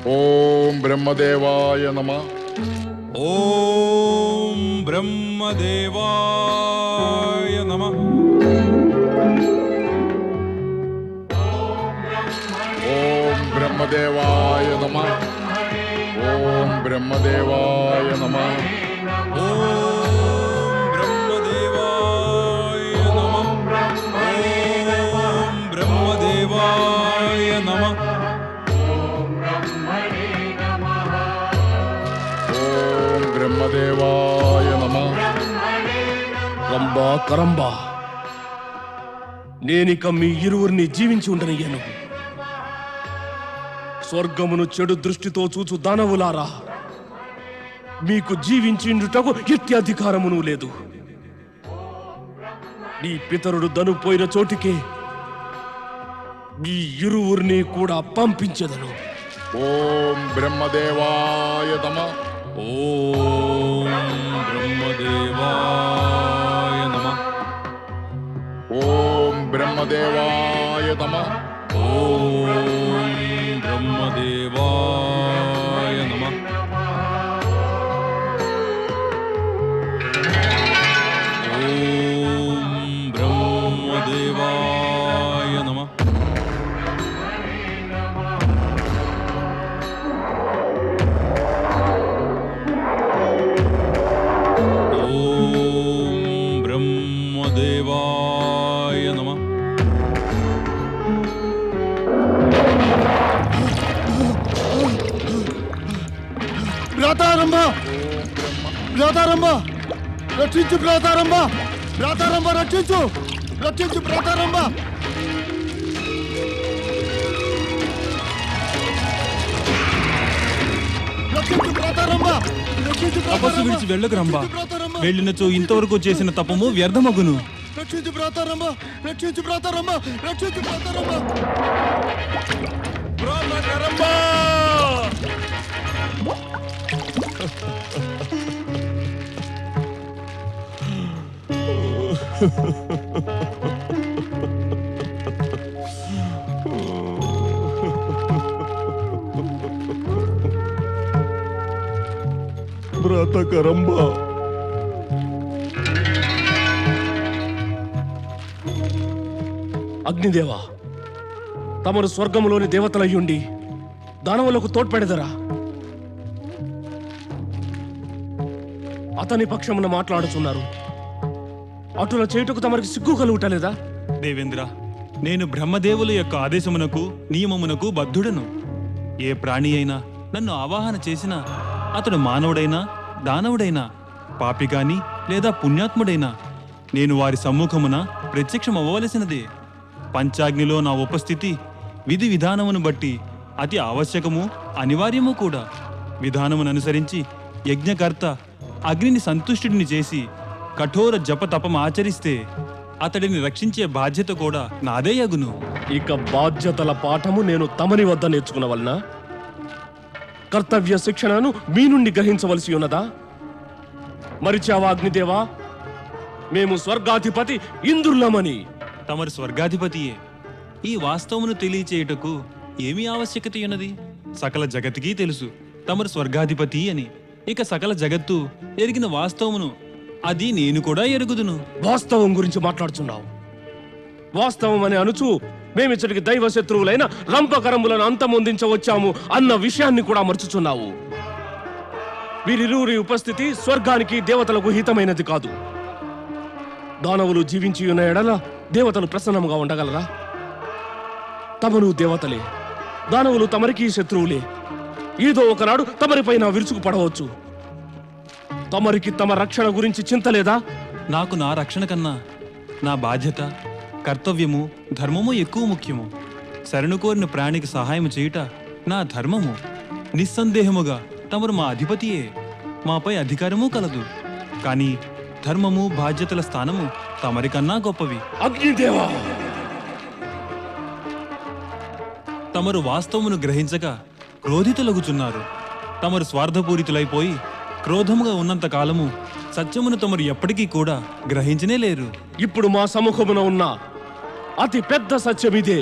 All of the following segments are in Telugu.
ఓం బ్రహ్మదేవాయ నమః. ఓం బ్రహ్మదేవాయ నమః. ఓం బ్రహ్మదేవాయ నమః. ఓం బ్రహ్మదేవాయ నమః. ఓం బ్రహ్మదేవాయ నమః. ఓం బ్రహ్మదేవాయ నమః. ఓం బ్రహ్మదేవాయ నమః. రంబా కరంబా, నేనిక మీ ఇరువురిని జీవించి ఉండనియ్యను. స్వర్గమును చెడు దృష్టితో చూచు దానవులారా, మీకు జీవించిండుటకు ఎట్టి అధికారమును లేదు. నీ పితరుడు దనుపోయిన చోటికే మీ ఇరువురిని కూడా పంపించదను. ఓం బ్రహ్మదేవాయ నమః. ఓం బ్రహ్మదేవాయ నమః. ఓం బ్రహ్మదేవాయ నమః. ఓం బ్రహ్మదేవాయ నమః. ఓం బ్రహ్మదేవాయ నమః. ఓం బ్రహ్మదేవాయ నమః. భ్రాతారంభ, భ్రాతారంభ, రక్షించు భ్రాతారంభ, భ్రాతారంభ రక్షించు, రక్షించు భ్రాతారంభ. రక్షించు భ్రాతారంభ, రక్షించు తపస్సు విడిచి వెళ్ళకు రంభా. వెళ్ళినచో ఇంతవరకు చేసిన తపము వ్యర్థమగును. రక్షించు భ్రాతారంభ, రక్షించు భ్రాతారంభ, రక్షించు భ్రాతారంభ. భ్రాతకరంబ, అగ్నిదేవా, తమరు స్వర్గములోని దేవతలయ్యుండి దానవులకు తోడ్పెడదరా? అతని పక్షమున మాట్లాడుచున్నారు. అటుల చేయుటకు తమరికి సిగ్గు కలుగుటలేదా? దేవేంద్ర, నేను బ్రహ్మదేవుల యొక్క ఆదేశమునకు నియమమునకు బద్ధుడను. ఏ ప్రాణి అయినా నన్ను ఆవాహన చేసినా, అతడు మానవుడైనా దానవుడైనా పాపిగాని లేదా పుణ్యాత్ముడైనా నేను వారి సమ్ముఖమున ప్రత్యక్షమవ్వవలసినదే. పంచాగ్నిలో నా ఉపస్థితి విధి విధానమును బట్టి అతి ఆవశ్యకము అనివార్యము కూడా. విధానముననుసరించి యజ్ఞకర్త అగ్నిని సంతుష్టుడిని చేసి కఠోర జప తపం ఆచరిస్తే అతడిని రక్షించే బాధ్యత కూడా నాదే యగును. ఇక బాధ్యతల పాఠము నేను తమని వద్ద నేర్చుకునవలనా? కర్తవ్య శిక్షణను మీ నుండి గ్రహించవలసి ఉన్నదా? మరిచావా అగ్నిదేవా, మేము స్వర్గాధిపతి ఇంద్రులమని? తమరు స్వర్గాధిపతియే. ఈ వాస్తవమును తెలియచేయుటకు ఏమి ఆవశ్యకత ఉన్నది? సకల జగతికి తెలుసు తమరు స్వర్గాధిపతి అని. ఇక సకల జగత్తు ఎరిగిన వాస్తవమును అది నేను కూడా ఎరుగుదును. వాస్తవం గురించి మాట్లాడుచున్నావు. వాస్తవం అని అనుచు మేమిచ్చటికి దైవ శత్రువులైన రంపకరములను అంతమొందించవచ్చాము అన్న విషయాన్ని కూడా మర్చుచున్నావు. వీరిరువురి ఉపస్థితి స్వర్గానికి దేవతలకు హితమైనది కాదు. దానవులు జీవించి ఉన్న ఎడల దేవతలు ప్రసన్నముగా ఉండగలరా? తమను దేవతలే, దానవులు తమరికి శత్రువులే. ఏదో ఒకనాడు తమరిపైన విరుచుకు పడవచ్చు. తమరికి తమ రక్షణ గురించి చింత లేదా? నాకు నా రక్షణ కన్నా నా బాధ్యత, కర్తవ్యము, ధర్మము ఎక్కువ ముఖ్యము. శరణు కోరిన ప్రాణికి సహాయం చేయుట నా ధర్మము. నిస్సందేహముగా తమరు మా అధిపతియే, మాపై అధికారము కలదు. కానీ ధర్మము, బాధ్యతల స్థానము తమరికన్నా గొప్పవి. అగ్నిదేవా, తమరు వాస్తవమును గ్రహించక క్రోధితులగుచున్నారు. తమరు స్వార్థపూరితులైపోయి క్రోధముగా ఉన్నంత కాలము సత్యమును తమరు ఎప్పటికీ కూడా గ్రహించనే లేరు. ఇప్పుడు మా సముఖమున ఉన్న అతి పెద్ద సత్యమిదే.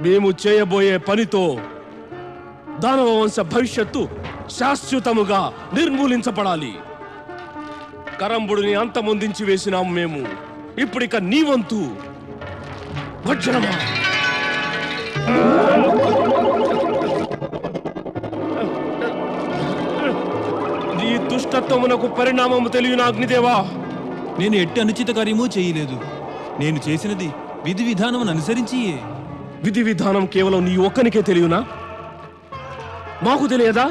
మేము చేయబోయే పనితో దానవ వంశ భవిష్యత్తు శాశ్వతముగా నిర్మూలించబడాలి. కరంబుడిని అంతమొందించి వేసినాము మేము. ఇప్పుడిక నీ వంతు. వజ్రమా! నీ దుష్టత్వమునకు పరిణామము తెలియని అగ్నిదేవా, నేను ఎట్టి అనుచిత కార్యమూ చేయలేదు. నేను చేసినది విధి విధానమును అనుసరించియే. విధి విధానం కేవలం నీ ఒక్కనికే తెలియనా? మాకు తెలియదా?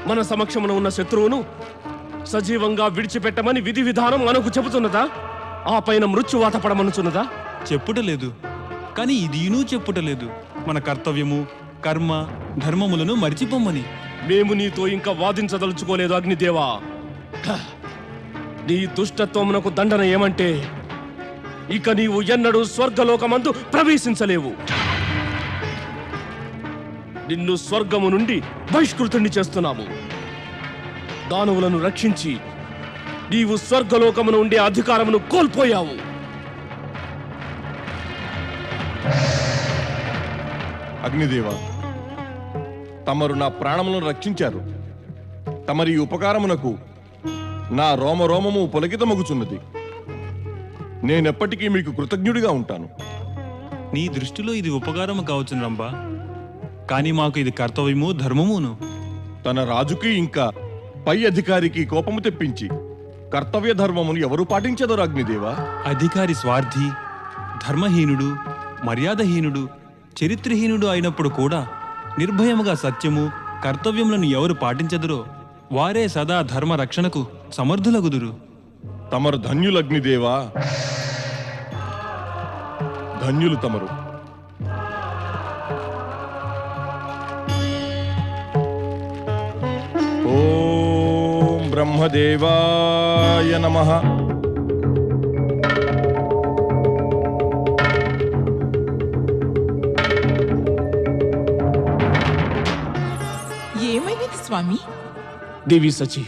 మన సమక్షమున ఉన్న శత్రువును సజీవంగా విడిచిపెట్టమని విధి విధానం మనకు చెబుతున్నదా? ఆ పైన మృత్యువాత పడమనుచున్నదా? చెప్పుటలేదు, కానీ ఇదినూ చెప్పుటలేదు. మన కర్తవ్యము, కర్మ, ధర్మములను మరిచిపోమ్మని. మేము నీతో ఇంకా వాదించదలుచుకోలేదు అగ్నిదేవా. హ! నీ దుష్టత్వమునకు దండన ఏమంటే ఇక నీవు ఎన్నడూ స్వర్గలోకమందు ప్రవేశించలేవు. నిన్ను స్వర్గము నుండి బహిష్కృతుణ్ణి చేస్తున్నాము. దానవులను రక్షించి నీవు స్వర్గలోకమును ఉండే అధికారమును కోల్పోయావు. అగ్నిదేవ, తమరు నా ప్రాణములను రక్షించారు. తమరి ఉపకారమునకు నా రోమరోమము పులకితమగుచున్నది. నేనెప్పటికీ మీకు కృతజ్ఞుడిగా ఉంటాను. నీ దృష్టిలో ఇది ఉపకారము కావచ్చు రంభా, కానీ మాకు ఇది కర్తవ్యము, ధర్మమును. తన రాజుకి ఇంకా పై అధికారికి కోపము తెప్పించి కర్తవ్య ధర్మమును ఎవరు పాటించెదరు అగ్నిదేవ? అధికారి స్వార్థి, ధర్మహీనుడు, మర్యాదహీనుడు, చరిత్రహీనుడు అయినప్పుడు కూడా నిర్భయముగా సత్యము, కర్తవ్యములను ఎవరు పాటించదురో వారే సదా ధర్మ రక్షణకు సమర్థులగుదురు. తమరు ధన్యులు అగ్నిదేవా, ధన్యులు తమరు. ఓం బ్రహ్మదేవాయ నమః. ఏమైనది స్వామి? దేవి సచి,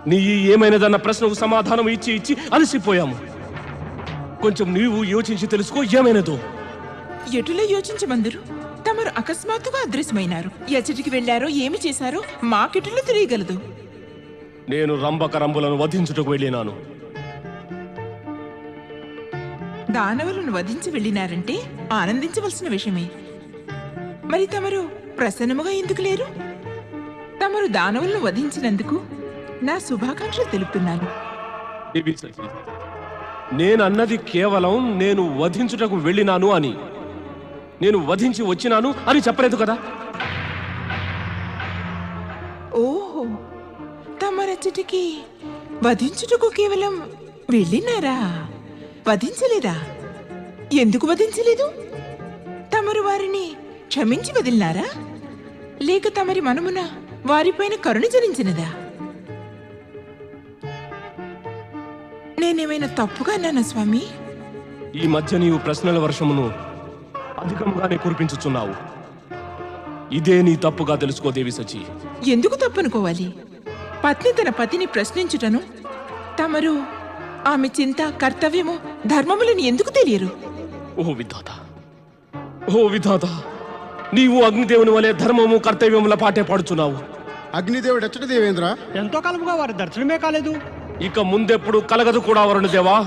నీ ఈ ఏమైనదన్న ప్రశ్నకు సమాధానం ఇచ్చి ఇచ్చి అలసిపోయాము. కొంచెం నీవు యోచించి తెలుసుకో ఏమైనదో. ఎటులో యోచించమందరు? తమరు అకస్మాత్తుగా అదృశ్యమైనారు. ఎచ్చటికి వెళ్లారో ఏమి చేశారో మాకెటులో తెలియగలదు. నేను రంభకరంబులను వధించుటకు వెళ్ళినాను. దానవులను వధించి వెళ్ళినారంటే ఆనందించవలసిన విషయమే. మరి తమరు ప్రసన్నముగా ఎందుకు లేరు? తమరు దానవులను వధించినందుకు నా శుభాకాంక్షలు తెలుపుతున్నాను. దేవి సచి, నేనన్నది కేవలం నేను వధించుటకు వెళ్ళినాను అని. నేను వధించి వచ్చినాను అని చెప్పలేదు కదా. ఓహో, తమరచ్చటికి వధించుటకు కేవలం వెళ్ళినారా? వధించలేదా? ఎందుకు వధించలేదు? తమరు వారిని క్షమించి వదిలినారా? లేక తమరి మనమున వారిపైన కరుణ జరించినదా? నేనేమైనా తప్పుగా అన్నానా స్వామి? ఈ మధ్య నీవు ప్రశ్నల వర్షమును అధికంగానే కురిపించుచున్నావు. ఇదే నీ తప్పుగా తెలుసుకో దేవి సచి. ఎందుకు తప్పనుకోవాలి? పత్ని తన పతిని ప్రశ్నించుటను, తమరు ఆమె చింత, కర్తవ్యము, ధర్మములను ఎందుకు తెలియరు? ఓ విధాత, ఓ విధాత, నీవు అగ్నిదేవుని వలె ధర్మము కర్తవ్యముల పాటే పాడుచున్నావు. అగ్నిదేవుడు ఎచ్చటి దేవేంద్ర? ఎంతో కాలముగా వారి దర్శనమే కాలేదు. ఇక ముందెప్పుడు కలగదు కూడా వరుణదేవా.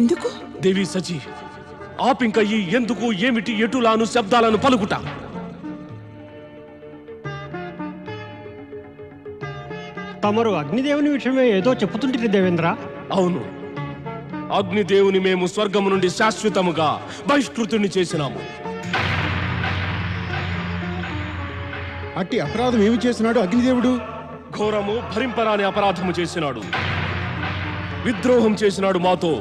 ఎందుకు? దేవి సచి, ఆపింక ఈ ఎందుకు, ఏమిటి, ఎటులాను శబ్దాలను పలుకుట. తమరు అగ్నిదేవుని విషయమే ఏదో చెప్పుతుంటారు దేవేంద్ర. అవును, అగ్నిదేవుని మేము స్వర్గము నుండి శాశ్వతముగా బహిష్కృతుని చేసినాము. అట్టి అపరాధం ఏమి చేసినాడు అగ్నిదేవుడు? ఘోరము, భరింపరాని అపరాధము చేసినాడు. విద్రోహం చేసినాడు మాతో.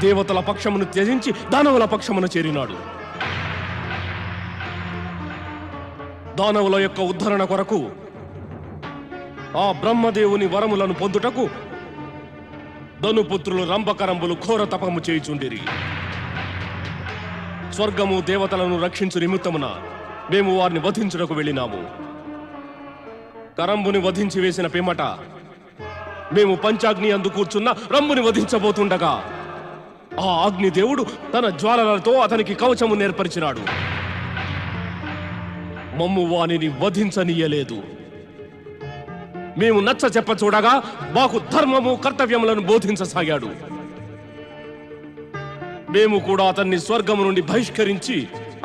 దేవతల పక్షమును త్యజించి దానవుల పక్షమును చేరినాడు. దానవుల యొక్క ఉద్ధరణ కొరకు ఆ బ్రహ్మదేవుని వరములను పొందుటకు ధనుపుత్రులు రంభకరంబులు ఘోర తపము చేయుచుండిరి. స్వర్గము దేవతలను రక్షించు నిమిత్తమున మేము వారిని వధించుటకు వెళ్ళినాము. కరంబుని వధించి వేసిన పిమ్మట మేము పంచాగ్ని అందు కూర్చున్న రంబుని వధించబోతుండగా ఆ అగ్నిదేవుడు తన జ్వాలలతో అతనికి కవచము నేర్పరిచినాడు. మమ్ము వానిని వధించనీయలేదు. మేము నచ్చ చెప్ప చూడగా మాకు ధర్మము కర్తవ్యములను బోధించసాగాడు. మేము కూడా అతన్ని స్వర్గము నుండి బహిష్కరించి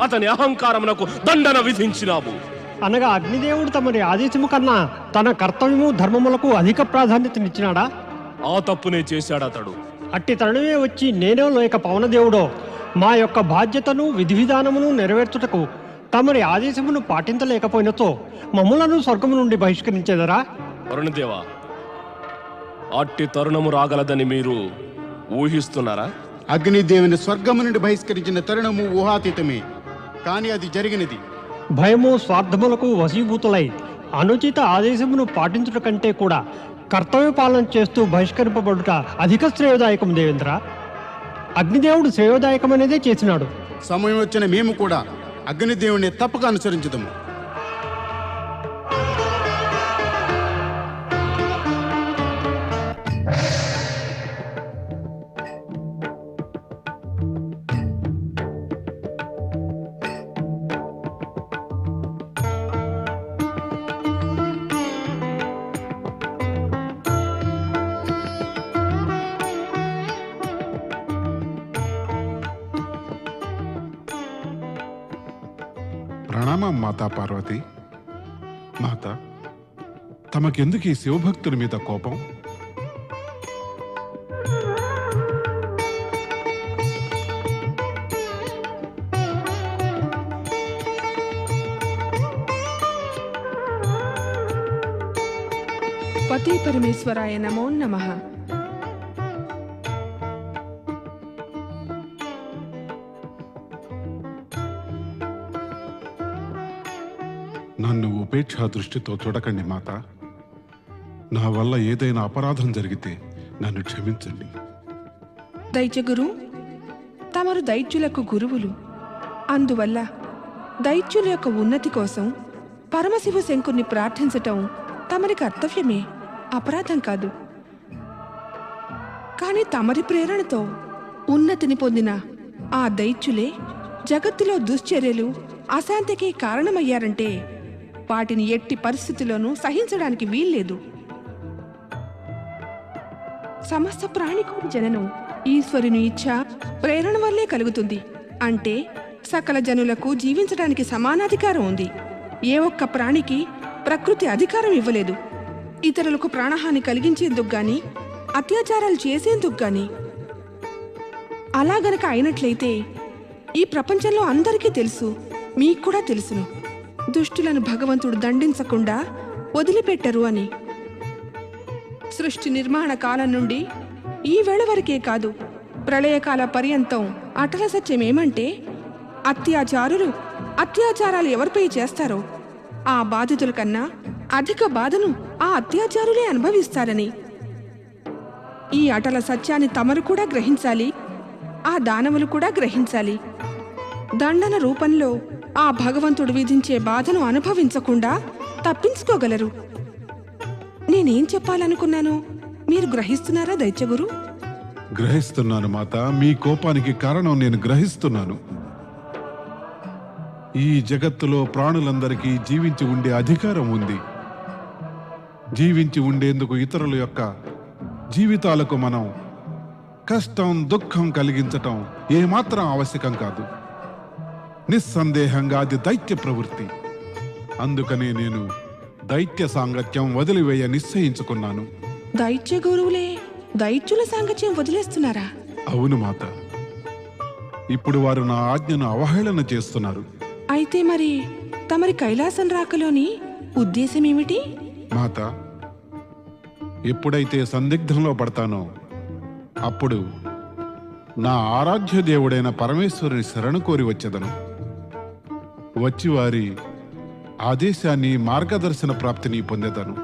అతని అహంకారమునకు దండన విధించినాము. అనగా అగ్నిదేవుడు తమరి ఆదేశము కన్నా తన కర్తవ్యము ధర్మములకు అధిక ప్రాధాన్యతనిచ్చినాడా? ఆ తప్పునే చేశాడు అతడు. అట్టి తరుణమే వచ్చి నేనో లేక పవనదేవుడో మా యొక్క బాధ్యతను విధి విధానమును నెరవేర్చుటకు తమరి ఆదేశమును పాటించలేకపోయినతో మమ్ములను స్వర్గము నుండి బహిష్కరించేదరా? వరుణదేవా, అట్టి తరుణము రాగలదని మీరు ఊహిస్తున్నారా? అగ్నిదేవుని స్వర్గము నుండి బహిష్కరించిన తరుణము ఊహాతీతమే, కానీ అది జరిగినది. భయము స్వార్థములకు వశీభూతులై అనుచిత ఆదేశమును పాటించుట కంటే కూడా కర్తవ్య పాలన చేస్తూ బహిష్కరింపబడుట అధిక శ్రేయోదాయకం దేవేంద్ర. అగ్నిదేవుడు శ్రేయోదాయకమనేదే చేసినాడు. సమయం వచ్చిన మేము కూడా అగ్నిదేవుని తప్పక అనుసరించుదాము. ప్రణామం మాతా పార్వతి. మాత, తమకెందుకు ఈ శివభక్తుల మీద కోపం? పతి పరమేశ్వరాయ నమో నమః. నన్ను ఉపేక్షా దృష్టితో చూడకండి మాత. నా వల్ల ఏదైనా అపరాధం జరిగితే నన్ను క్షమించండి. దైత్యగురు, తమరు దైత్యులకు గురువులు. అందువల్ల దైత్యుల యొక్క ఉన్నతి కోసం పరమశివ శంకుని ప్రార్థించటం తమరి కర్తవ్యమే, అపరాధం కాదు. కానీ తమరి ప్రేరణతో ఉన్నతిని పొందిన ఆ దైత్యులే జగత్తులో దుశ్చర్యలు అశాంతికి కారణమయ్యారంటే వాటిని ఎట్టి పరిస్థితుల్లోనూ సహించడానికి వీల్లేదు. సమస్త ప్రాణికోటి జననం ఈశ్వరుని ఇచ్ఛ ప్రేరణ వల్లే కలుగుతుంది. అంటే సకల జనులకు జీవించడానికి సమానాధికారం ఉంది. ఏ ఒక్క ప్రాణికి ప్రకృతి అధికారం ఇవ్వలేదు. ఇతరులకు ప్రాణహాని కలిగించేందుకు గాని, అత్యాచారాలు చేసేందుకు గాని. అలా గనక అయినట్లయితే ఈ ప్రపంచంలో అందరికీ తెలుసు, మీకు కూడా తెలుసును, దుష్టులను భగవంతుడు దండించకుండా వదిలిపెట్టరు అని. సృష్టి నిర్మాణ కాలం నుండి ఈ వేళ వరకే కాదు, ప్రళయకాల పర్యంతం అటల సత్యం ఏమంటే అత్యాచారాలు ఎవరిపై చేస్తారో ఆ బాధితుల కన్నా అధిక బాధను ఆ అత్యాచారులే అనుభవిస్తారని. ఈ అటల సత్యాన్ని తమరు కూడా గ్రహించాలి, ఆ దానవులు కూడా గ్రహించాలి. దండన రూపంలో ఆ భగవంతుడు విధించే బాధను అనుభవించకుండా తప్పించుకోగలరు. నేనేం చెప్పాలనుకున్నాను మీరు గ్రహిస్తున్నారా దైత్యగురు? గ్రహిస్తున్నాను మాత. మీ కోపానికి కారణం నేను గ్రహిస్తున్నాను. ఈ జగత్తులో ప్రాణులందరికీ జీవించి ఉండే అధికారం ఉంది. జీవించి ఉండేందుకు ఇతరుల యొక్క జీవితాలకు మనం కష్టం దుఃఖం కలిగించటం ఏమాత్రం ఆవశ్యకం కాదు. నిస్సందేహంగా అది దైత్య ప్రవృత్తి. అందుకనే నేను దైత్య సాంగత్యం వదిలివేయ నిశ్చయించుకున్నాను. దైత్య గురువులే దైత్యుల సాంగత్యం వదిలేస్తున్నారా? అవును మాత. ఇప్పుడు వారు నా ఆజ్ఞను అవహేళన చేస్తున్నారు. అయితే మరి తమరి కైలాసం రాకలోని ఉద్దేశం ఏమిటి? మాత, ఎప్పుడైతే సందిగ్ధంలో పడతానో అప్పుడు నా ఆరాధ్య దేవుడైన పరమేశ్వరుని శరణు కోరి వచ్చేదను. వచ్చి వారి ఆదేశాన్ని మార్గదర్శన ప్రాప్తిని పొందేదను.